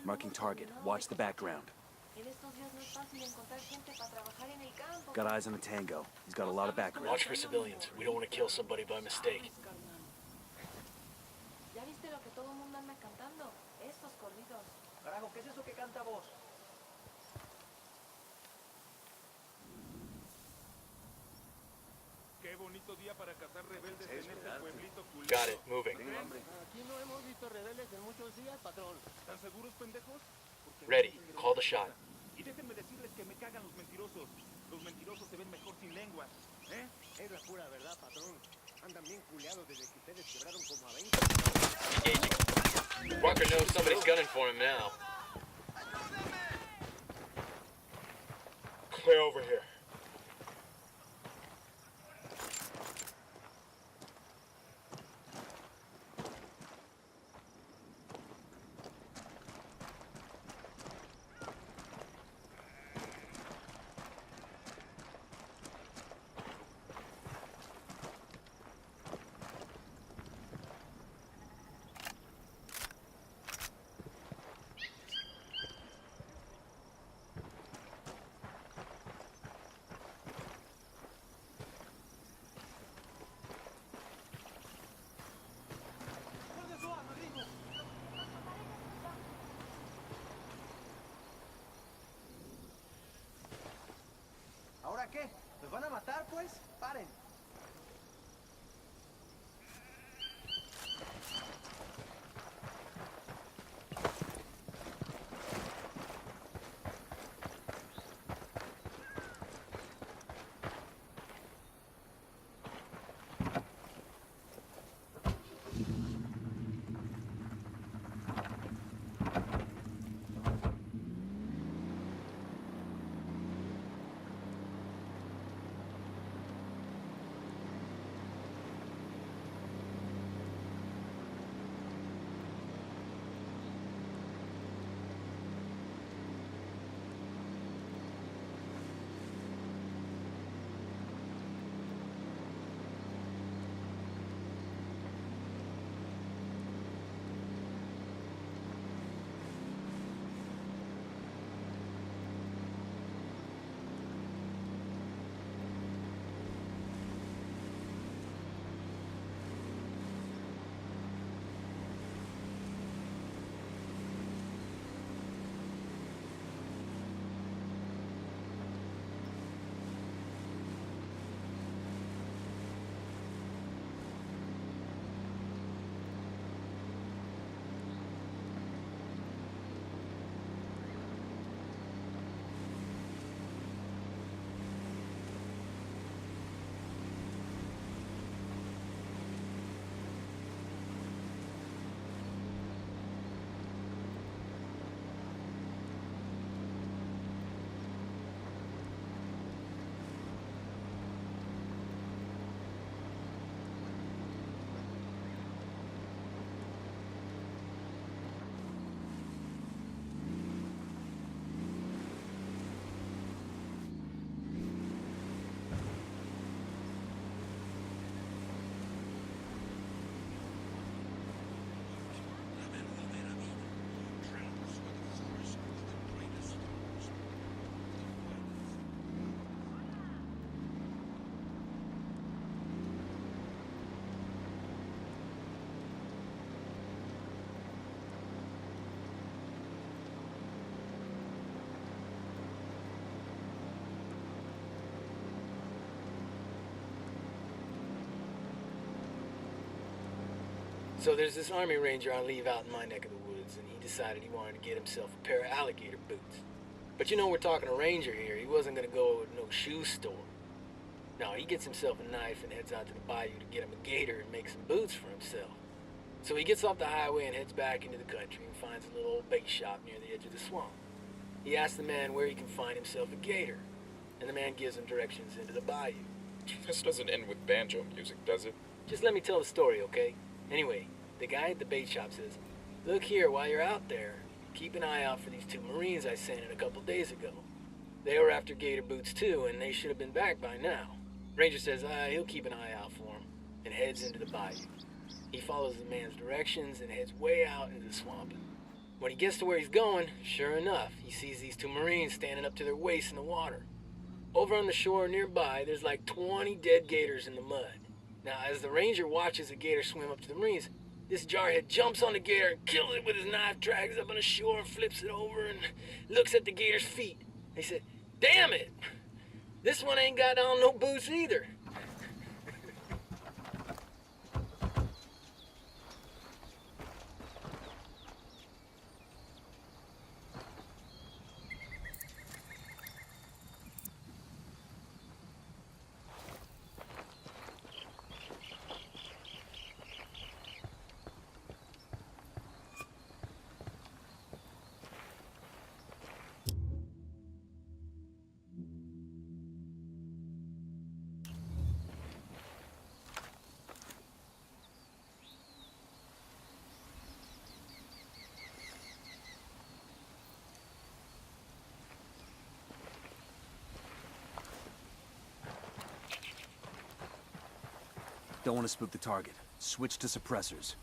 Marking target. Watch the background. Got eyes on the Tango. He's got a lot of background. Watch for civilians. We don't want to kill somebody by mistake. Carajo, ¿qué es eso que canta vos? Qué bonito día para cazar rebeldes en este pueblito culero. Got it, moving. Aquí no hemos visto rebeldes en muchos días, patrón. ¿Están seguros, pendejos? Ready. Call the shot. Y déjenme decirles que me cagan los mentirosos. Los mentirosos se ven mejor sin lengua. ¿Eh? Es la pura verdad, patrón. Andan bien culeados desde que ustedes quebraron como a 20. Engaging. Walker knows somebody's gunning for him now. Clear over here. ¿Ahora qué? ¿Nos van a matar, pues? ¡Paren! So there's this army ranger on leave out in my neck of the woods, and he decided he wanted to get himself a pair of alligator boots. But you know, we're talking a ranger here. He wasn't gonna go to no shoe store. No, he gets himself a knife and heads out to the bayou to get him a gator and make some boots for himself. So he gets off the highway and heads back into the country and finds a little old bait shop near the edge of the swamp. He asks the man where he can find himself a gator, and the man gives him directions into the bayou. This doesn't end with banjo music, does it? Just let me tell the story, okay? Anyway, the guy at the bait shop says, "Look here, while you're out there, keep an eye out for these two Marines I sent in a couple days ago. They were after gator boots too, and they should have been back by now." Ranger says he'll keep an eye out for them, and heads into the bayou. He follows the man's directions and heads way out into the swamp. When he gets to where he's going, sure enough, he sees these two Marines standing up to their waists in the water. Over on the shore nearby, there's like 20 dead gators in the mud. Now, as the ranger watches a gator swim up to the Marines, this jarhead jumps on the gator and kills it with his knife, drags it up on the shore, flips it over, and looks at the gator's feet. He said, "Damn it! This one ain't got on no boots either." Don't want to spook the target. Switch to suppressors.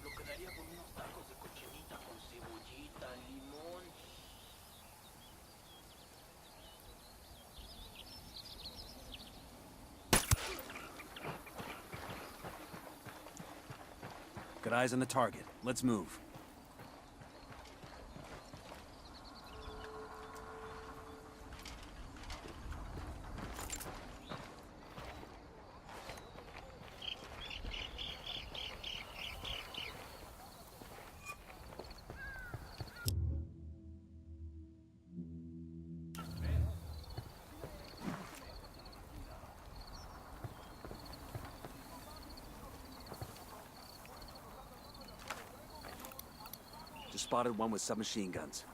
Lo quedaría con unos tacos de cochinita con cebollita, limón. Got eyes on the target. Let's move. Just spotted one with submachine guns.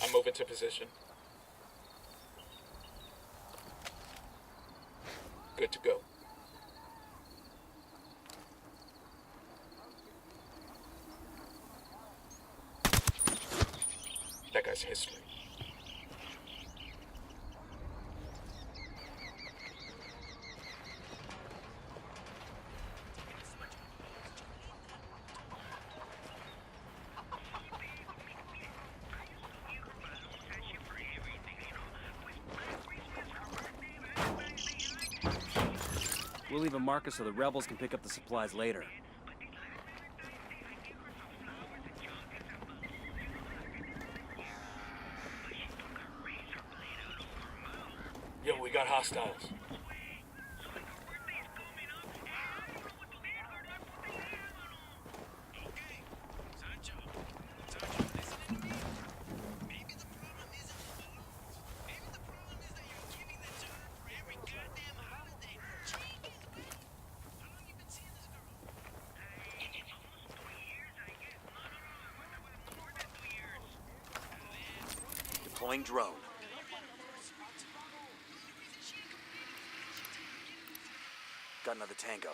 I'm moving to position. Good to go. That guy's history. We'll leave a marker so the rebels can pick up the supplies later. Yo, we got hostiles. Deploying drone. Got another tango.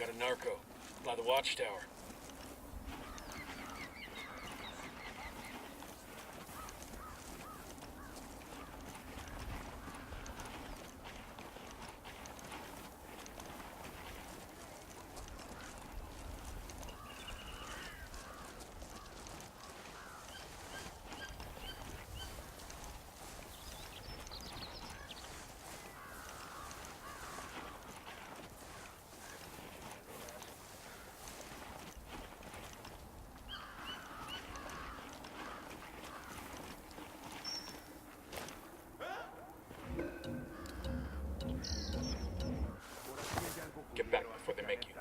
got a narco by the watchtower. Get back before they make you.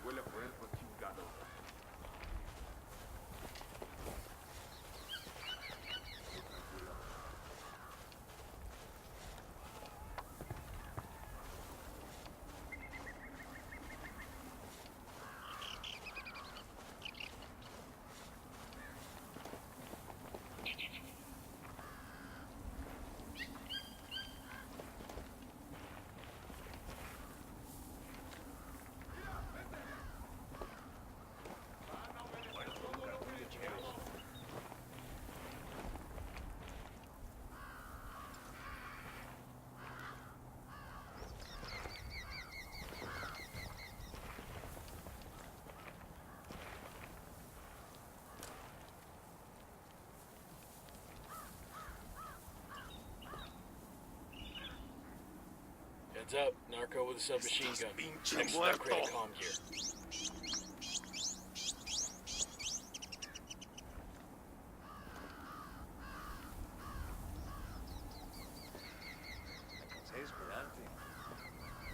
Huele a puerco, chingado. Heads up, narco with a submachine gun. Next stop, create a comm gear.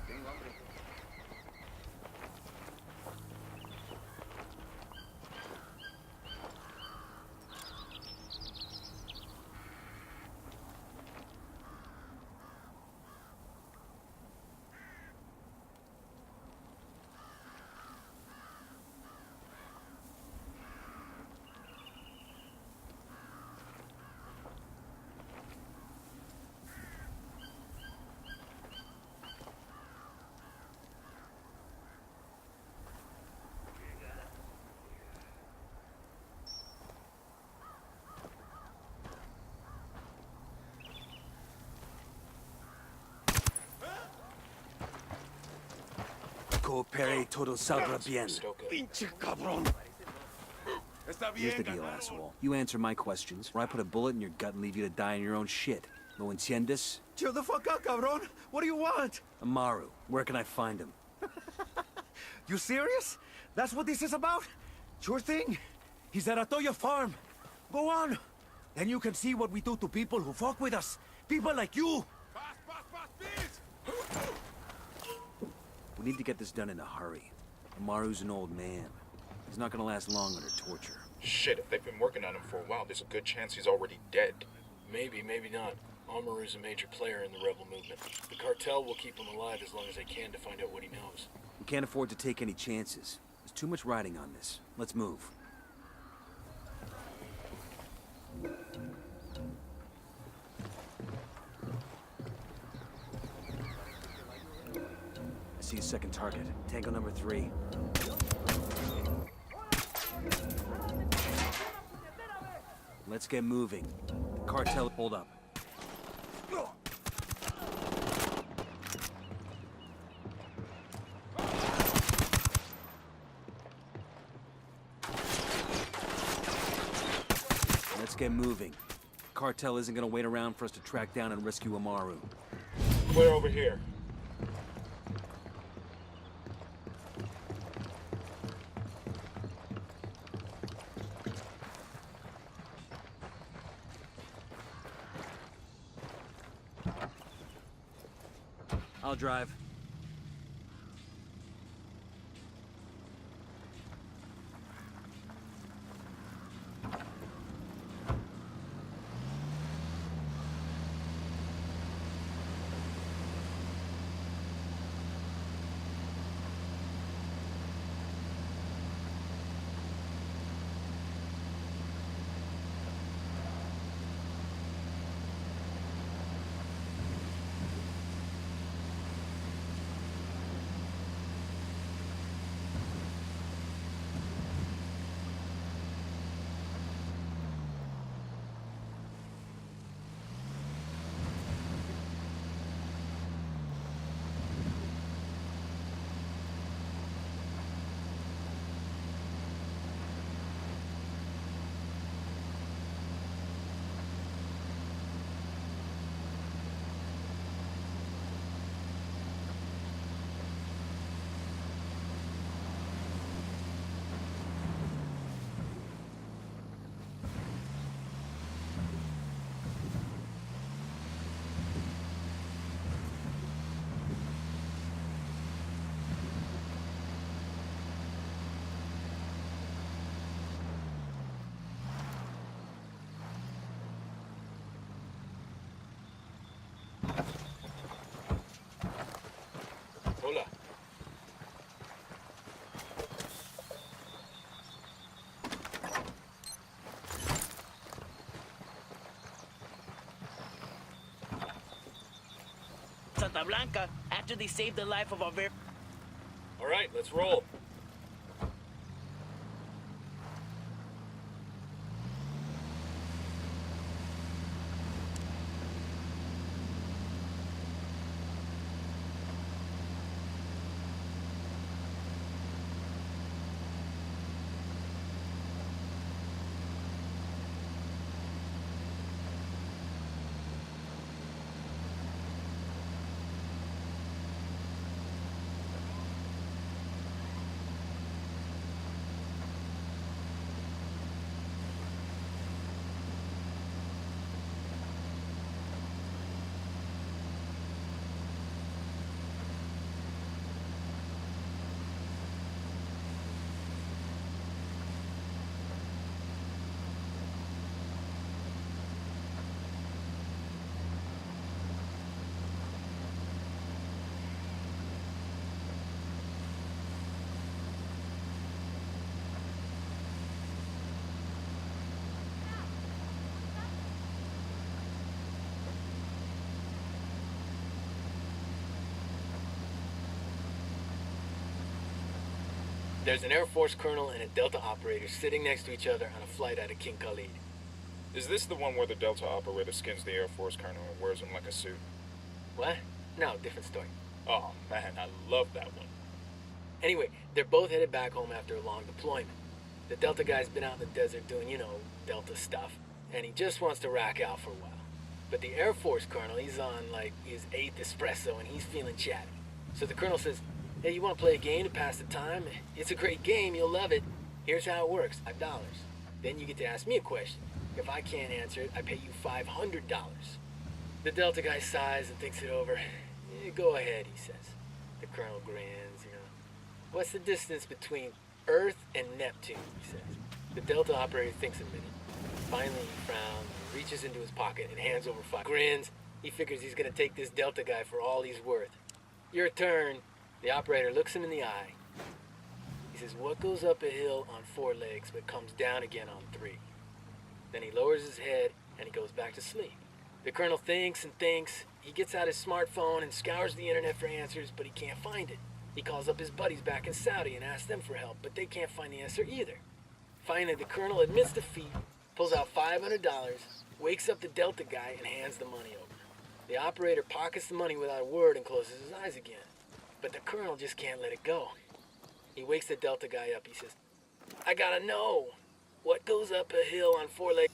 Tengo hambre. Coopere, todo saldrá bien. Stoker. Pinche cabrón. Está Here's bien, the deal, ganamos. asshole. You answer my questions, or I put a bullet in your gut and leave you to die in your own shit. ¿Lo entiendes? Chill the fuck out, cabrón. What do you want? Amaru, where can I find him? You serious? That's what this is about? Sure thing. He's at Atoya Farm. Go on. Then you can see what we do to people who fuck with us. People like you. We need to get this done in a hurry. Amaru's an old man. He's not gonna last long under torture. Shit, if they've been working on him for a while, there's a good chance he's already dead. Maybe, maybe not. Amaru's a major player in the rebel movement. The cartel will keep him alive as long as they can to find out what he knows. We can't afford to take any chances. There's too much riding on this. Let's move. I see a second target. Tango number 3. Let's get moving. The cartel, hold up. Let's get moving. Cartel isn't gonna wait around for us to track down and rescue Amaru. Clear over here. I'll drive. Santa Blanca after they saved the life of our very... All right, let's roll. There's an Air Force colonel and a Delta operator sitting next to each other on a flight out of King Khalid. Is this the one where the Delta operator skins the Air Force colonel and wears him like a suit? What? No, different story. Oh, man, I love that one. Anyway, they're both headed back home after a long deployment. The Delta guy's been out in the desert doing, Delta stuff, and he just wants to rack out for a while. But the Air Force colonel, he's on, like, his 8th espresso, and he's feeling chatty. So the colonel says, hey, you want to play a game to pass the time? It's a great game, you'll love it. Here's how it works, $5. Then you get to ask me a question. If I can't answer it, I pay you $500. The Delta guy sighs and thinks it over. Go ahead, he says. The colonel grins, What's the distance between Earth and Neptune, he says. The Delta operator thinks a minute. Finally, he frowns, reaches into his pocket and hands over $5. Grins. He figures he's going to take this Delta guy for all he's worth. Your turn. The operator looks him in the eye. He says, what goes up a hill on 4 legs but comes down again on 3? Then he lowers his head and he goes back to sleep. The colonel thinks and thinks. He gets out his smartphone and scours the internet for answers, but he can't find it. He calls up his buddies back in Saudi and asks them for help, but they can't find the answer either. Finally, the colonel admits defeat, pulls out $500, wakes up the Delta guy, and hands the money over. The operator pockets the money without a word and closes his eyes again. But the colonel just can't let it go. He wakes the Delta guy up. He says, I gotta know, what goes up a hill on 4 legs?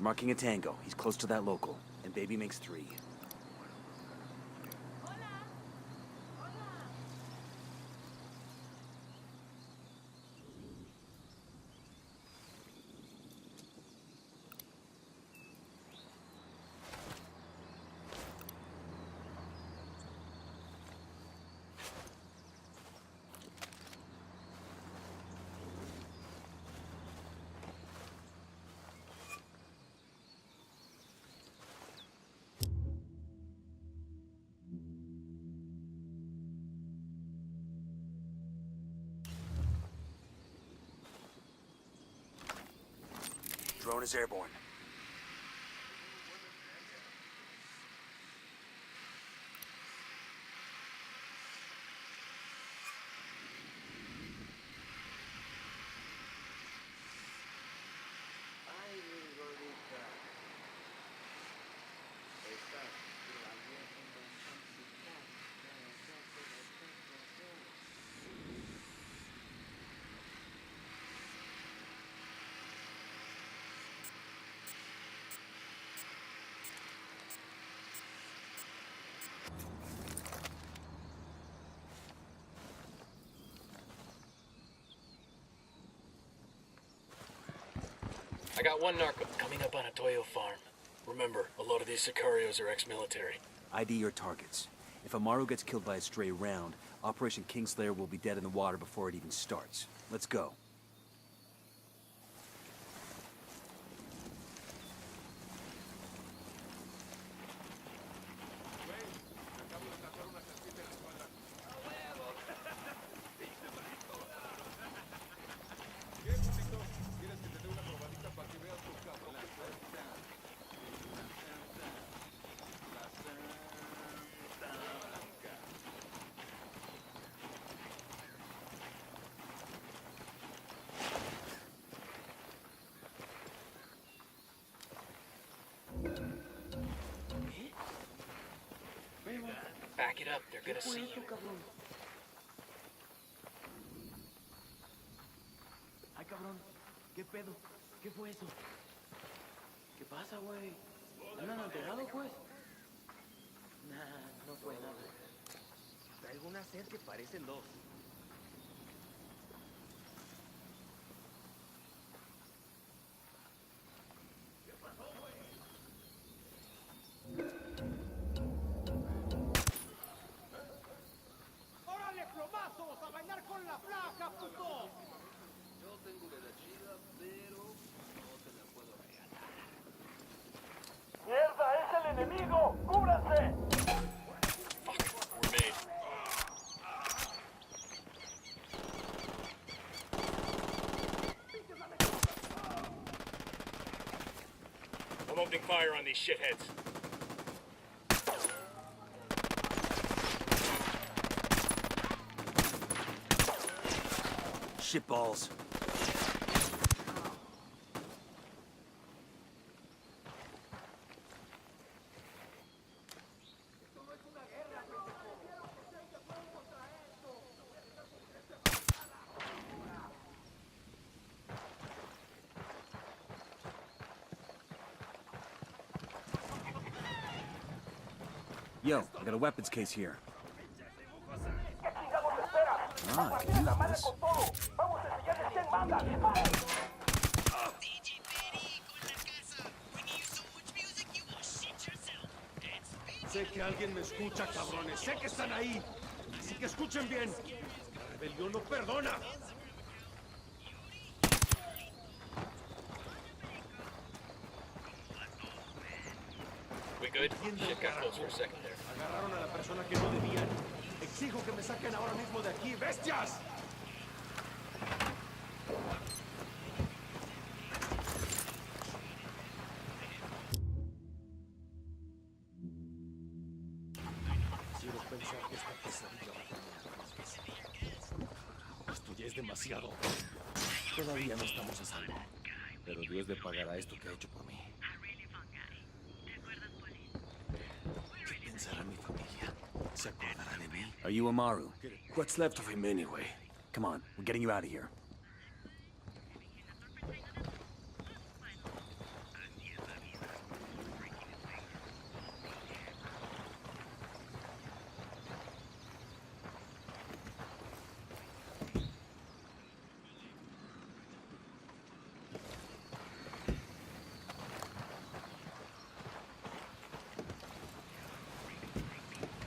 Marking a tango. He's close to that local. And baby makes 3. Drone is airborne. I got one narco coming up on a Toyo farm. Remember, a lot of these sicarios are ex-military. ID your targets. If Amaru gets killed by a stray round, Operation Kingslayer will be dead in the water before it even starts. Let's go. Get up, they're gonna see you. Ay, cabrón. ¿Qué pedo? ¿Qué fue eso? ¿Qué pasa, güey? ¿Andan alterados, pues? Nah, no fue nada. Traigo una sed que parecen dos. ¡Órale, plomazos! ¡A bailar con la flaca, puto! Yo tengo una la chida, pero no te la puedo regalar. ¡Mierda, es el enemigo! ¡Cúbranse! We're made. I'm opening fire on these shitheads. Shitballs. Yo, I got a weapons case here. Ah, I can use this. Sé que alguien me escucha, cabrones. Sé que están ahí. Así que escuchen bien. La rebelión no perdona. We good? Shit got close for a second there. Agarraron a la persona que no debían. Exijo que me saquen ahora mismo de aquí, bestias. Quiero pensar que esta pesadilla va a terminar. Esto ya es demasiado. Todavía no estamos a salvo. Pero Dios le pagará esto que ha hecho por mí. ¿Qué pensará mi familia? ¿Se acordará de mí? Are you Amaru? What's left of him anyway? Come on, we're getting you out of here.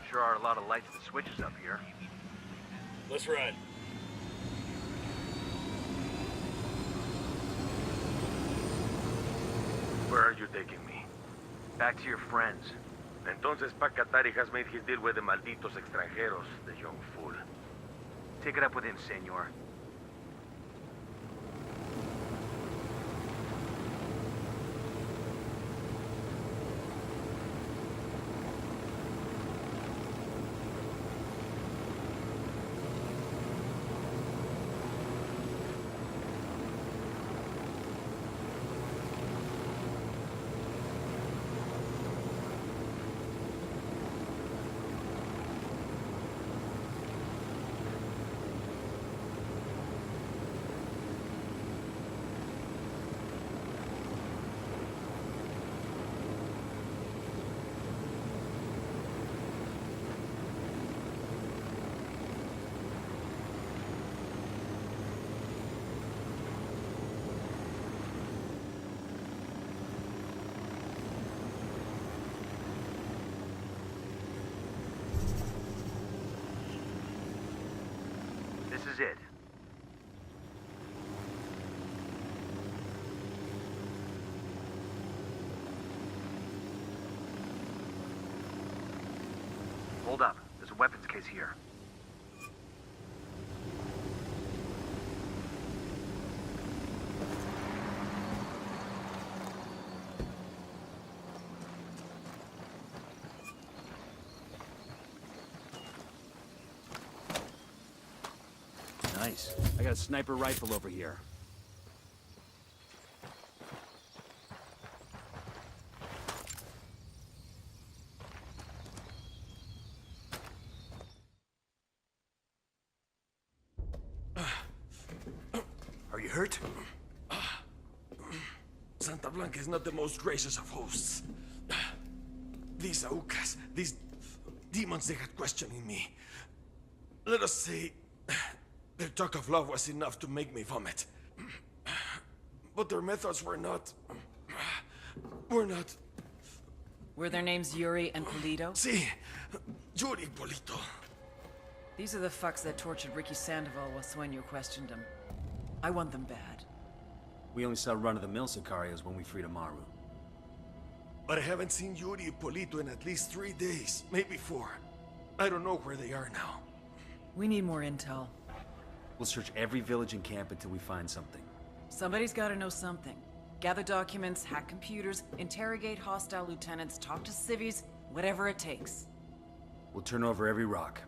Sure are a lot of lights and switches up here. Let's run. Where are you taking me? Back to your friends. Entonces, Pacatari has made his deal with the malditos extranjeros, the young fool. Take it up with him, senor. This is it. Hold up. There's a weapons case here. Nice. I got a sniper rifle over here. hurt? Santa Blanca is not the most gracious of hosts. These Aucas, these demons they had questioning me. Let us say, their talk of love was enough to make me vomit. But their methods were not... Were their names Yuri and Polito? See, Yuri Polito. These are the fucks that tortured Ricky Sandoval while Sueño questioned him. I want them bad. We only saw run-of-the-mill Sicarios when we freed Amaru. But I haven't seen Yuri and Polito in at least 3 days, maybe 4. I don't know where they are now. We need more intel. We'll search every village and camp until we find something. Somebody's gotta know something. Gather documents, hack computers, interrogate hostile lieutenants, talk to civvies, whatever it takes. We'll turn over every rock.